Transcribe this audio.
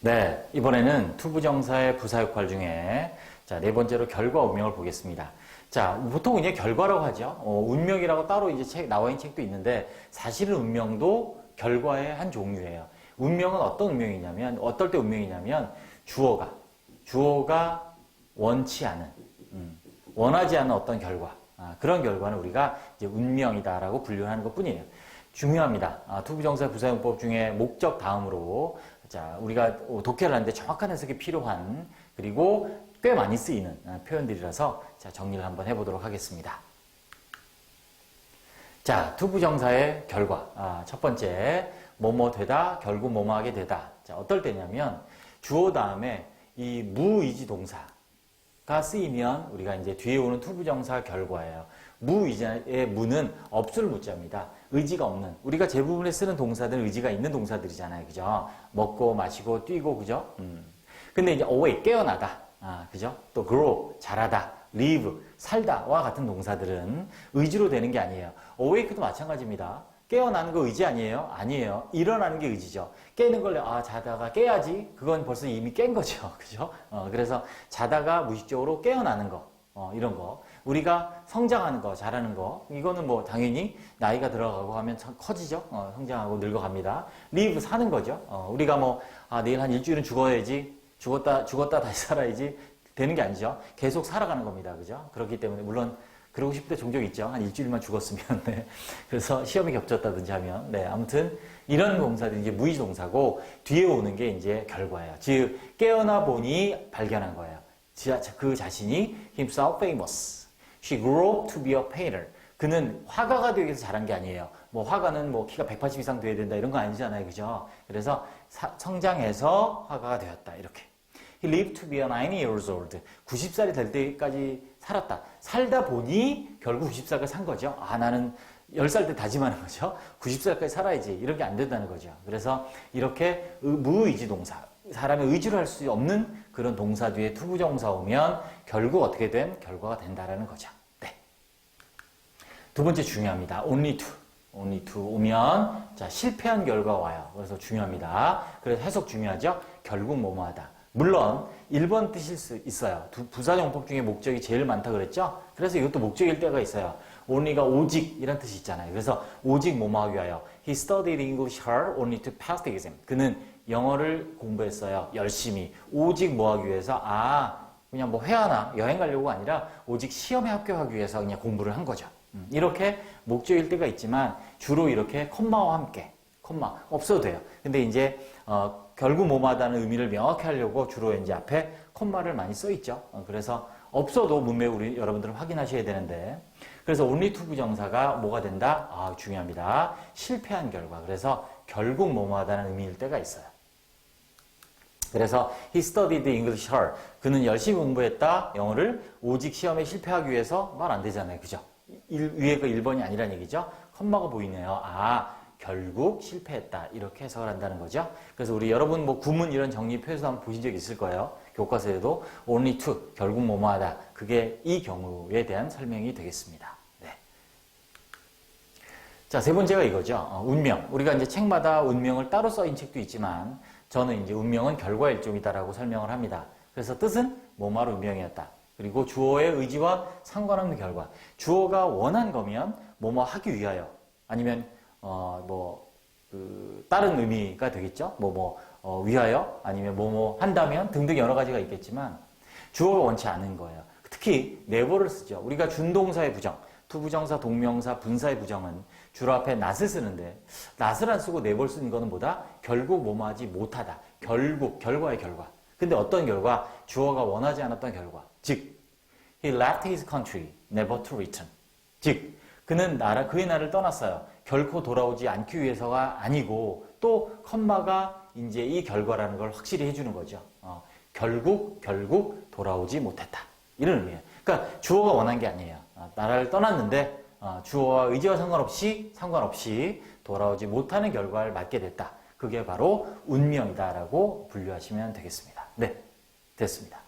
네, 이번에는 투부정사의 부사 역할 중에 자, 네 번째로 결과 운명을 보겠습니다. 자, 보통 이제 결과라고 하죠. 운명이라고 따로 이제 나와 있는 책도 있는데 사실은 운명도 결과의 한 종류예요. 운명은 어떤 운명이냐면 어떨 때 운명이냐면 주어가 원치 않은 원하지 않는 어떤 결과 그런 결과는 우리가 이제 운명이다라고 분류하는 것뿐이에요. 중요합니다. 투부정사 부사용법 중에 목적 다음으로 자, 우리가 독해를 하는데 정확한 해석이 필요한 그리고 꽤 많이 쓰이는 표현들이라서 자, 정리를 한번 해보도록 하겠습니다. 자, 투부정사의 결과. 첫 번째, 뭐뭐 되다, 결국 뭐뭐 하게 되다. 자, 어떨 때냐면 주어 다음에 이 무의지 동사가 쓰이면 우리가 이제 뒤에 오는 투부정사 결과예요. 무의지의 무는 없을 무자입니다. 의지가 없는. 우리가 대부분에 쓰는 동사들은 의지가 있는 동사들이잖아요. 그죠? 먹고, 마시고, 뛰고, 그죠? 근데 이제 awake, 깨어나다. 그죠? 또 grow, 자라다. live, 살다와 같은 동사들은 의지로 되는 게 아니에요. awake도 마찬가지입니다. 깨어나는 거 의지 아니에요? 아니에요. 일어나는 게 의지죠. 깨는 걸, 자다가 깨야지. 그건 벌써 이미 깬 거죠. 그죠? 그래서 자다가 무의식적으로 깨어나는 거. 이런 거. 우리가 성장하는 거, 자라는 거. 이거는 뭐 당연히 나이가 들어가고 하면 커지죠. 성장하고 늙어갑니다. live, 사는 거죠. 우리가 뭐, 내일 한 일주일은 죽어야지. 죽었다 다시 살아야지. 되는 게 아니죠. 계속 살아가는 겁니다. 그죠? 그렇기 때문에, 물론, 그러고 싶을 때 종종 있죠. 한 일주일만 죽었으면. 네. 그래서 시험이 겹쳤다든지 하면. 네. 아무튼, 이런 동사들이 이제 무의지 동사고, 뒤에 오는 게 이제 결과예요. 즉, 깨어나 보니 발견한 거예요. 그 자신이 himself famous. She grew up to be a painter. 그는 화가가 되기 위해서 자란 게 아니에요. 뭐 화가는 뭐 키가 180 이상 돼야 된다 이런 거 아니잖아요. 그죠? 그래서 성장해서 화가가 되었다. 이렇게. He lived to be 90 years old. 90살이 될 때까지 살았다. 살다 보니 결국 90살까지 산 거죠. 나는 10살 때 다짐하는 거죠. 90살까지 살아야지. 이런 게 안 된다는 거죠. 그래서 이렇게 무의지 동사. 사람이 의지로 할 수 없는 그런 동사 뒤에 투부정사 오면 결국 어떻게 된 결과가 된다라는 거죠. 네. 두 번째 중요합니다. only to 오면 자 실패한 결과 와요. 그래서 중요합니다. 그래서 해석 중요하죠. 결국 뭐뭐하다. 물론 1번 뜻일 수 있어요. 부사용법 중에 목적이 제일 많다 그랬죠. 그래서 이것도 목적일 때가 있어요. only가 오직 이런 뜻이 있잖아요. 그래서 오직 뭐뭐하기 위하여 He studied English hard only to pass the exam. 그는 영어를 공부했어요. 열심히. 오직 뭐 하기 위해서? 그냥 뭐 회화나 여행 가려고 아니라 오직 시험에 합격하기 위해서 그냥 공부를 한 거죠. 이렇게 목적일 때가 있지만 주로 이렇게 콤마와 함께. 콤마 없어도 돼요. 근데 이제 결국 뭐뭐하다는 의미를 명확히 하려고 주로 이제 앞에 콤마를 많이 써 있죠. 그래서 없어도 문맥 우리 여러분들은 확인하셔야 되는데 그래서 only to 부정사가 뭐가 된다? 중요합니다. 실패한 결과. 그래서 결국 뭐뭐하다는 의미일 때가 있어요. 그래서 he studied English hard. 그는 열심히 공부했다. 영어를 오직 시험에 실패하기 위해서 말 안 되잖아요. 그죠? 위에 거 1번이 아니란 얘기죠. 컴마가 보이네요. 결국 실패했다. 이렇게 해석을 한다는 거죠. 그래서 우리 여러분 뭐 구문 이런 정리 표에서 한번 보신 적 있을 거예요. 교과서에도 only to, 결국 뭐뭐하다. 그게 이 경우에 대한 설명이 되겠습니다. 네. 자, 세 번째가 이거죠. 운명. 우리가 이제 책마다 운명을 따로 써인 책도 있지만 저는 이제 운명은 결과 일종이다라고 설명을 합니다. 그래서 뜻은 뭐뭐로 운명이었다. 그리고 주어의 의지와 상관없는 결과. 주어가 원한 거면 뭐뭐 하기 위하여 아니면 다른 의미가 되겠죠. 위하여 아니면 뭐뭐 한다면 등등 여러 가지가 있겠지만 주어가 원치 않은 거예요. 특히 never를 쓰죠. 우리가 준동사의 부정, 투부정사, 동명사, 분사의 부정은 주로 앞에 not을 쓰는데 not을 안 쓰고 never 쓰는 거는 뭐다? 결국 뭐뭐 하지 못하다. 결국, 결과의 결과. 근데 어떤 결과? 주어가 원하지 않았던 결과. 즉, he left his country, never to return. 즉, 그는 그의 나라를 떠났어요. 결코 돌아오지 않기 위해서가 아니고 또 컴마가 이제 이 결과라는 걸 확실히 해주는 거죠. 결국 돌아오지 못했다. 이런 의미예요. 그러니까 주어가 원한 게 아니에요. 나라를 떠났는데 주어와 의지와 상관없이 돌아오지 못하는 결과를 맞게 됐다. 그게 바로 운명이다라고 분류하시면 되겠습니다. 네, 됐습니다.